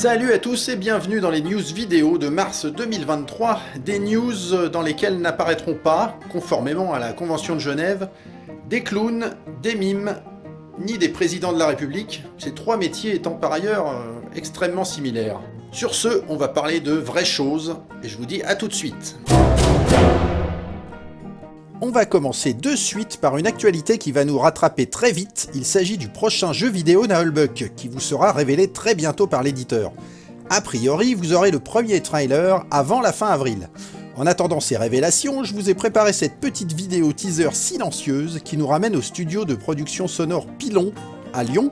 Salut à tous et bienvenue dans les news vidéo de mars 2023, des news dans lesquelles n'apparaîtront pas, conformément à la Convention de Genève, des clowns, des mimes, ni des présidents de la République, ces trois métiers étant par ailleurs extrêmement similaires. Sur ce, on va parler de vraies choses, et je vous dis à tout de suite. On va commencer de suite par une actualité qui va nous rattraper très vite. Il s'agit du prochain jeu vidéo Nullbuck, qui vous sera révélé très bientôt par l'éditeur. A priori, vous aurez le premier trailer avant la fin avril. En attendant ces révélations, je vous ai préparé cette petite vidéo teaser silencieuse qui nous ramène au studio de production sonore Pilon, à Lyon,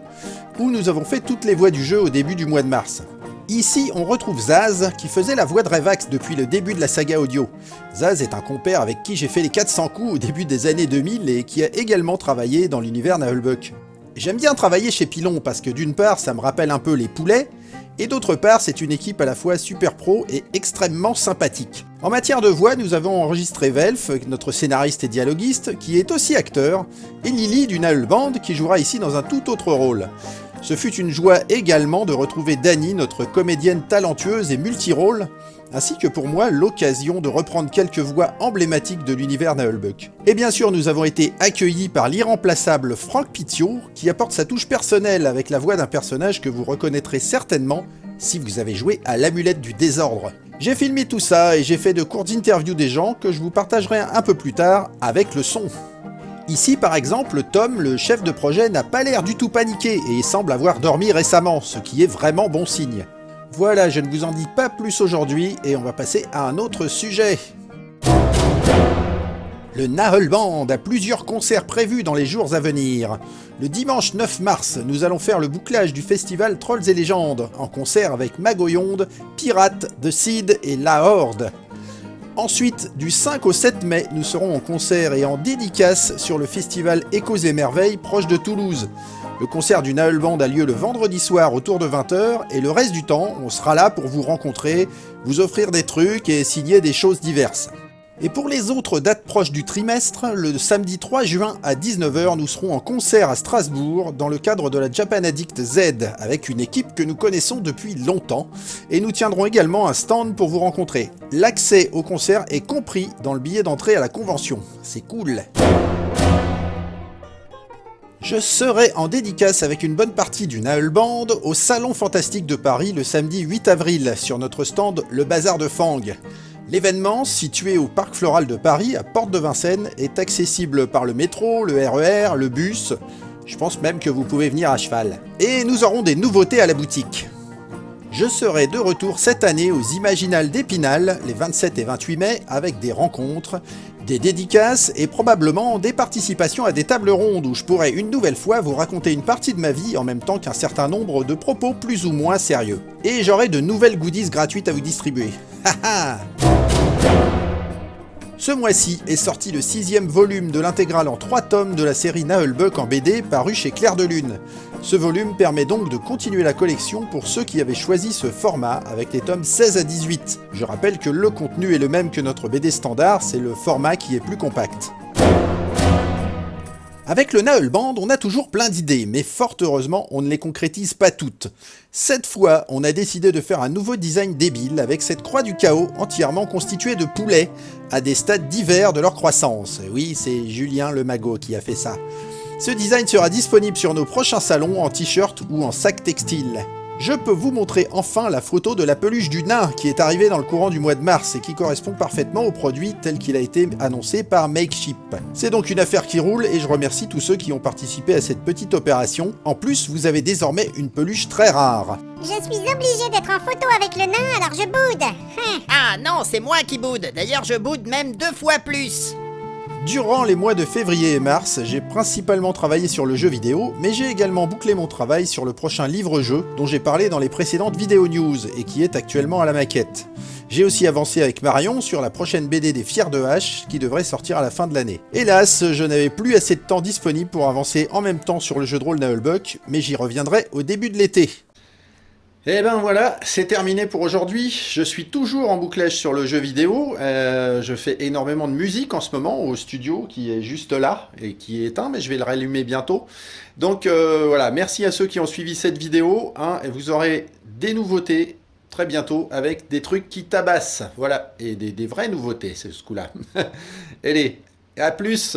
où nous avons fait toutes les voix du jeu au début du mois de mars. Ici, on retrouve Zaz, qui faisait la voix de Revax depuis le début de la saga audio. Zaz est un compère avec qui j'ai fait les 400 coups au début des années 2000 et qui a également travaillé dans l'univers Nullbuck. J'aime bien travailler chez Pilon parce que d'une part, ça me rappelle un peu les poulets, et d'autre part, c'est une équipe à la fois super pro et extrêmement sympathique. En matière de voix, nous avons enregistré Velf, notre scénariste et dialoguiste, qui est aussi acteur, et Lily du Null Band, qui jouera ici dans un tout autre rôle. Ce fut une joie également de retrouver Dani, notre comédienne talentueuse et multirôle, ainsi que pour moi l'occasion de reprendre quelques voix emblématiques de l'univers Nullbuck. Et bien sûr, nous avons été accueillis par l'irremplaçable Franck Pitiot, qui apporte sa touche personnelle avec la voix d'un personnage que vous reconnaîtrez certainement si vous avez joué à l'amulette du désordre. J'ai filmé tout ça et j'ai fait de courtes interviews des gens que je vous partagerai un peu plus tard avec le son. Ici par exemple, Tom, le chef de projet, n'a pas l'air du tout paniqué et semble avoir dormi récemment, ce qui est vraiment bon signe. Voilà, je ne vous en dis pas plus aujourd'hui et on va passer à un autre sujet. Le Null Band a plusieurs concerts prévus dans les jours à venir. Le dimanche 9 mars, nous allons faire le bouclage du festival Trolls et Légendes, en concert avec Magoyonde, Pirate, The Seed et La Horde. Ensuite, du 5 au 7 mai, nous serons en concert et en dédicace sur le festival Échos et Merveilles proche de Toulouse. Le concert du Null Band a lieu le vendredi soir autour de 20 h et le reste du temps, on sera là pour vous rencontrer, vous offrir des trucs et signer des choses diverses. Et pour les autres dates proches du trimestre, le samedi 3 juin à 19 h, nous serons en concert à Strasbourg dans le cadre de la Japan Addict Z avec une équipe que nous connaissons depuis longtemps et nous tiendrons également un stand pour vous rencontrer. L'accès au concert est compris dans le billet d'entrée à la convention. C'est cool. Je serai en dédicace avec une bonne partie du Null Band au Salon Fantastique de Paris le samedi 8 avril sur notre stand Le Bazar de Fang. L'événement, situé au Parc Floral de Paris, à Porte de Vincennes, est accessible par le métro, le RER, le bus. Je pense même que vous pouvez venir à cheval. Et nous aurons des nouveautés à la boutique. Je serai de retour cette année aux Imaginales d'Épinal, les 27 et 28 mai, avec des rencontres, des dédicaces et probablement des participations à des tables rondes où je pourrai une nouvelle fois vous raconter une partie de ma vie en même temps qu'un certain nombre de propos plus ou moins sérieux. Et j'aurai de nouvelles goodies gratuites à vous distribuer. Haha. Ce mois-ci est sorti le 6e volume de l'intégrale en 3 tomes de la série Nullbuck en BD paru chez Clair de Lune. Ce volume permet donc de continuer la collection pour ceux qui avaient choisi ce format avec les tomes 16 à 18. Je rappelle que le contenu est le même que notre BD standard, c'est le format qui est plus compact. Avec le Null Band, on a toujours plein d'idées, mais fort heureusement, on ne les concrétise pas toutes. Cette fois, on a décidé de faire un nouveau design débile avec cette croix du chaos entièrement constituée de poulets, à des stades divers de leur croissance. Oui, c'est Julien le Magot qui a fait ça. Ce design sera disponible sur nos prochains salons en t-shirt ou en sac textile. Je peux vous montrer enfin la photo de la peluche du nain qui est arrivée dans le courant du mois de mars et qui correspond parfaitement au produit tel qu'il a été annoncé par Makeship. C'est donc une affaire qui roule et je remercie tous ceux qui ont participé à cette petite opération. En plus, vous avez désormais une peluche très rare. Je suis obligée d'être en photo avec le nain, alors je boude. Ah non, c'est moi qui boude. D'ailleurs, je boude même 2 fois plus. Durant les mois de février et mars, j'ai principalement travaillé sur le jeu vidéo, mais j'ai également bouclé mon travail sur le prochain livre-jeu dont j'ai parlé dans les précédentes vidéos news et qui est actuellement à la maquette. J'ai aussi avancé avec Marion sur la prochaine BD des Fiers de Hache qui devrait sortir à la fin de l'année. Hélas, je n'avais plus assez de temps disponible pour avancer en même temps sur le jeu de rôle Nullbuck, mais j'y reviendrai au début de l'été. Et ben voilà, c'est terminé pour aujourd'hui. Je suis toujours en bouclage sur le jeu vidéo. Je fais énormément de musique en ce moment au studio qui est juste là et qui est éteint, mais je vais le rallumer bientôt. Donc voilà, merci à ceux qui ont suivi cette vidéo, hein, et vous aurez des nouveautés très bientôt avec des trucs qui tabassent. Voilà, et des vraies nouveautés, c'est ce coup-là. Allez, à plus!